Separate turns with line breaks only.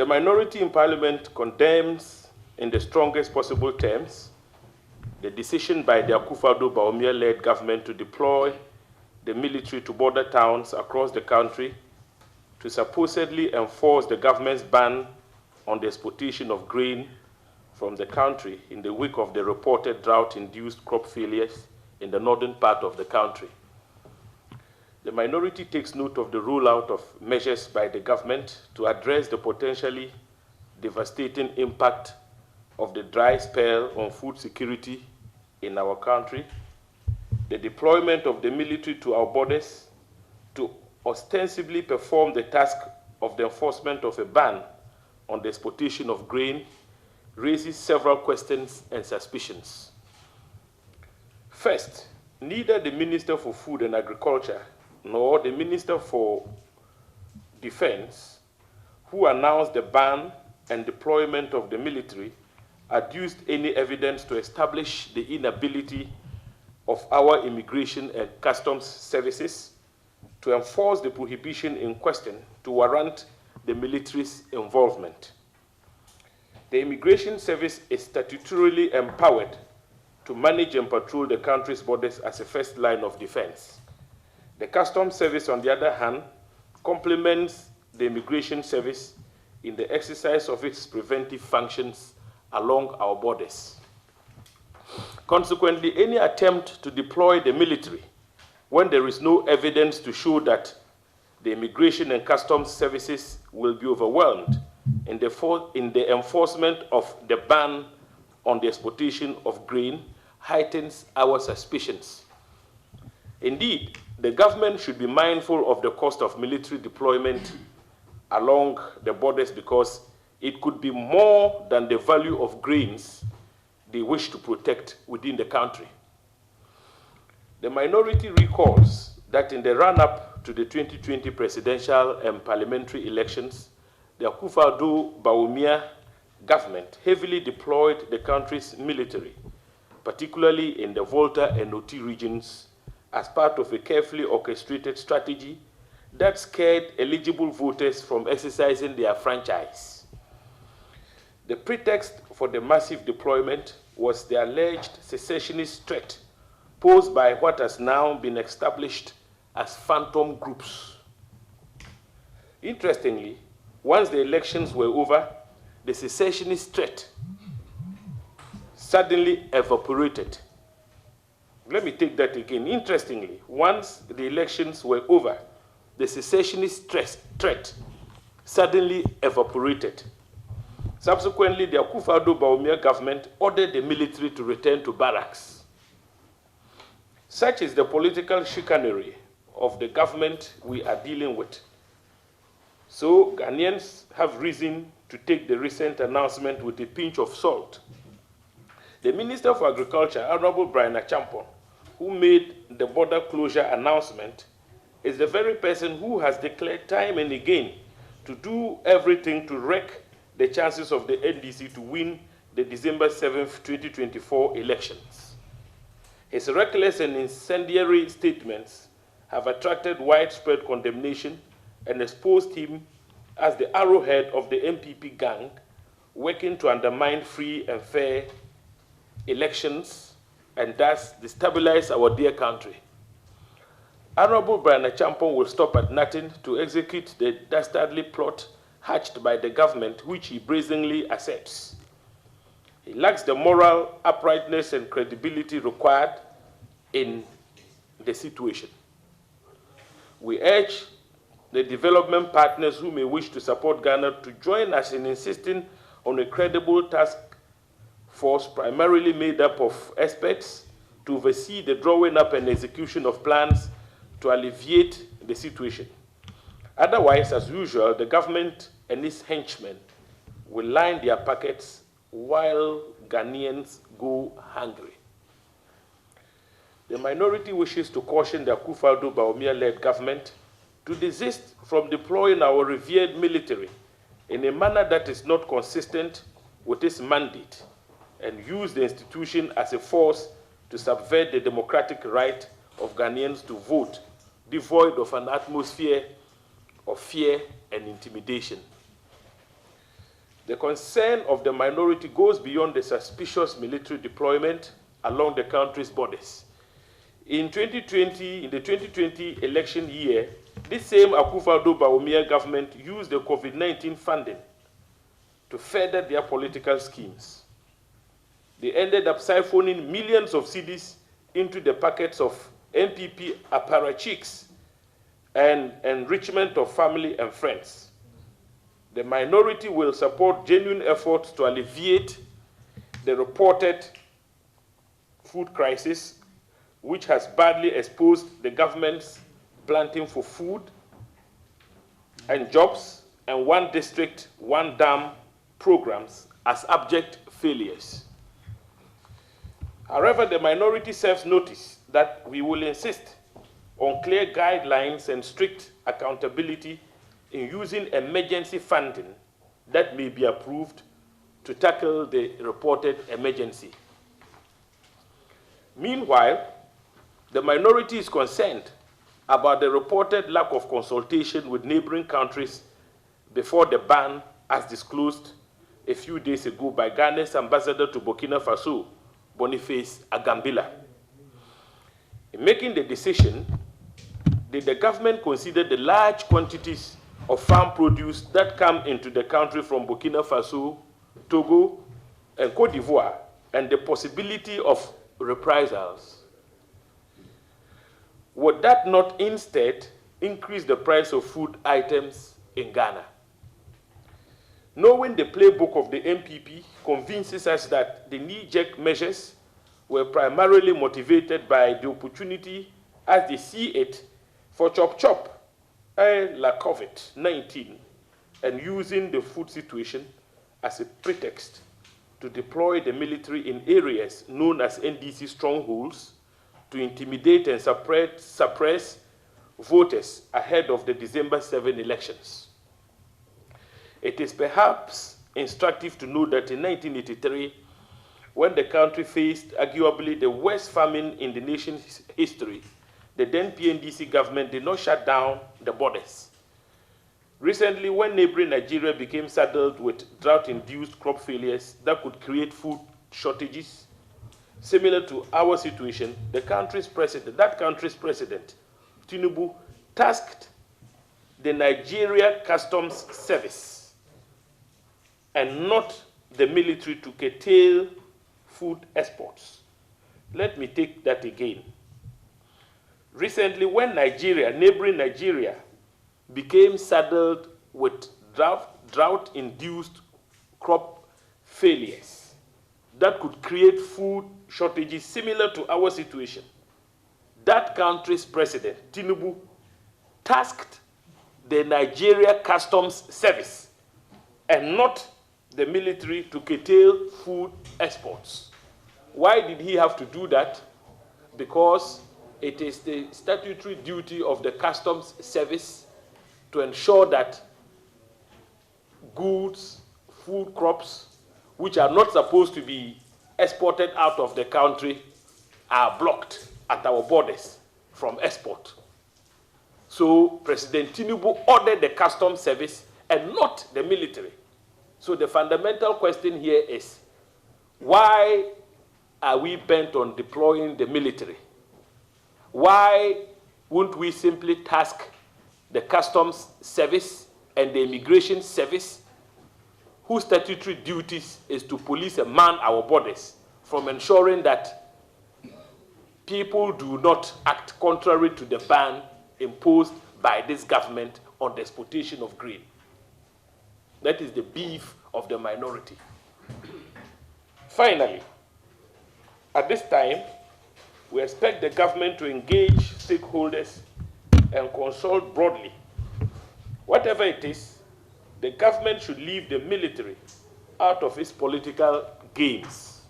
The minority in Parliament condemns in the strongest possible terms the decision by the Akufo-Addo Bawumia-led government to deploy the military to border towns across the country to supposedly enforce the government's ban on the exportation of grain from the country in the wake of the reported drought-induced crop failures in the northern part of the country. The minority takes note of the rollout of measures by the government to address the potentially devastating impact of the dry spell on food security in our country, the deployment of the military to our borders to ostensibly perform the task of the enforcement of a ban on the exportation of grain raises several questions and suspicions. First, neither the Minister for Food and Agriculture nor the Minister for Defense, who announced the ban and deployment of the military, adduced any evidence to establish the inability of our immigration and customs services to enforce the prohibition in question to warrant the military's involvement. The Immigration Service is statutorily empowered to manage and patrol the country's borders as a first line of defense. The Customs Service, on the other hand, complements the Immigration Service in the exercise of its preventive functions along our borders. Consequently, any attempt to deploy the military when there is no evidence to show that the Immigration and Customs Services will be overwhelmed in the enforcement of the ban on the exportation of grain heightens our suspicions. Indeed, the government should be mindful of the cost of military deployment along the borders because it could be more than the value of grains they wish to protect within the country. The minority recalls that in the run-up to the 2020 presidential and parliamentary elections, the Akufo-Addo Bawumia government heavily deployed the country's military, particularly in the Volta and Oti regions, as part of a carefully orchestrated strategy that scared eligible voters from exercising their franchise. The pretext for the massive deployment was the alleged secessionist threat posed by what has now been established as phantom groups. Interestingly, once the elections were over, the secessionist threat suddenly evaporated. Let me take that again. Interestingly, once the elections were over, the secessionist threat suddenly evaporated. Subsequently, the Akufo-Addo Bawumia government ordered the military to return to barracks. Such is the political chicanery of the government we are dealing with. So Ghanaians have reason to take the recent announcement with a pinch of salt. The Minister for Agriculture, Honorable Brian Achampon, who made the border closure announcement, is the very person who has declared time and again to do everything to wreck the chances of the NDC to win the December 7th, 2024 elections. His reckless and incendiary statements have attracted widespread condemnation and exposed him as the arrowhead of the MPP gang working to undermine free and fair elections and thus destabilize our dear country. Honorable Brian Achampon will stop at nothing to execute the dastardly plot hatched by the government, which he brazenly accepts. He lacks the moral uprightness and credibility required in the situation. We urge the development partners who may wish to support Ghana to join us in insisting on a credible task force primarily made up of experts to oversee the drawing up and execution of plans to alleviate the situation. Otherwise, as usual, the government and its henchmen will line their pockets while Ghanaians go hungry. The minority wishes to caution the Akufo-Addo Bawumia-led government to desist from deploying our revered military in a manner that is not consistent with its mandate and use the institution as a force to subvert the democratic right of Ghanaians to vote, devoid of an atmosphere of fear and intimidation. The concern of the minority goes beyond the suspicious military deployment along the country's borders. In the 2020 election year, this same Akufo-Addo Bawumia government used the COVID-19 funding to further their political schemes. They ended up siphoning millions of cedis into the pockets of MPP apparatchiks and enrichment of family and friends. The minority will support genuine efforts to alleviate the reported food crisis, which has badly exposed the government's planting for food and jobs and one district, one dam programs as abject failures. However, the minority serves notice that we will insist on clear guidelines and strict accountability in using emergency funding that may be approved to tackle the reported emergency. Meanwhile, the minority is concerned about the reported lack of consultation with neighboring countries before the ban, as disclosed a few days ago by Ghana's ambassador to Burkina Faso, Boniface Agambila. In making the decision, did the government consider the large quantities of farm produce that come into the country from Burkina Faso, Togo, and Cote d'Ivoire, and the possibility of reprisals? Would that not instead increase the price of food items in Ghana? Knowing the playbook of the MPP convinces us that the knee-jerk measures were primarily motivated by the opportunity, as they see it, for chop-chop, like COVID-19, and using the food situation as a pretext to deploy the military in areas known as NDC strongholds to intimidate and suppress voters ahead of the December 7 elections. It is perhaps instructive to note that in 1983, when the country faced arguably the worst famine in the nation's history, the then PNDC government did not shut down the borders. Recently, when neighboring Nigeria became saddled with drought-induced crop failures that could create food shortages, similar to our situation, that country's president, Tinubu, tasked the Nigeria Customs Service and not the military to curtail food exports. Let me take that again. Recently, when neighboring Nigeria, became saddled with drought-induced crop failures that could create food shortages similar to our situation, that country's president, Tinubu, tasked the Nigeria Customs Service and not the military to curtail food exports. Why did he have to do that? Because it is the statutory duty of the Customs Service to ensure that goods, food crops, which are not supposed to be exported out of the country, are blocked at our borders from export. So President Tinubu ordered the Customs Service and not the military. So the fundamental question here is, why are we bent on deploying the military? Why wouldn't we simply task the Customs Service and the Immigration Service, whose statutory duties is to police and man our borders, from ensuring that people do not act contrary to the ban imposed by this government on the exportation of grain? That is the beef of the minority. Finally, at this time, we expect the government to engage stakeholders and consult broadly. Whatever it is, the government should leave the military out of its political games.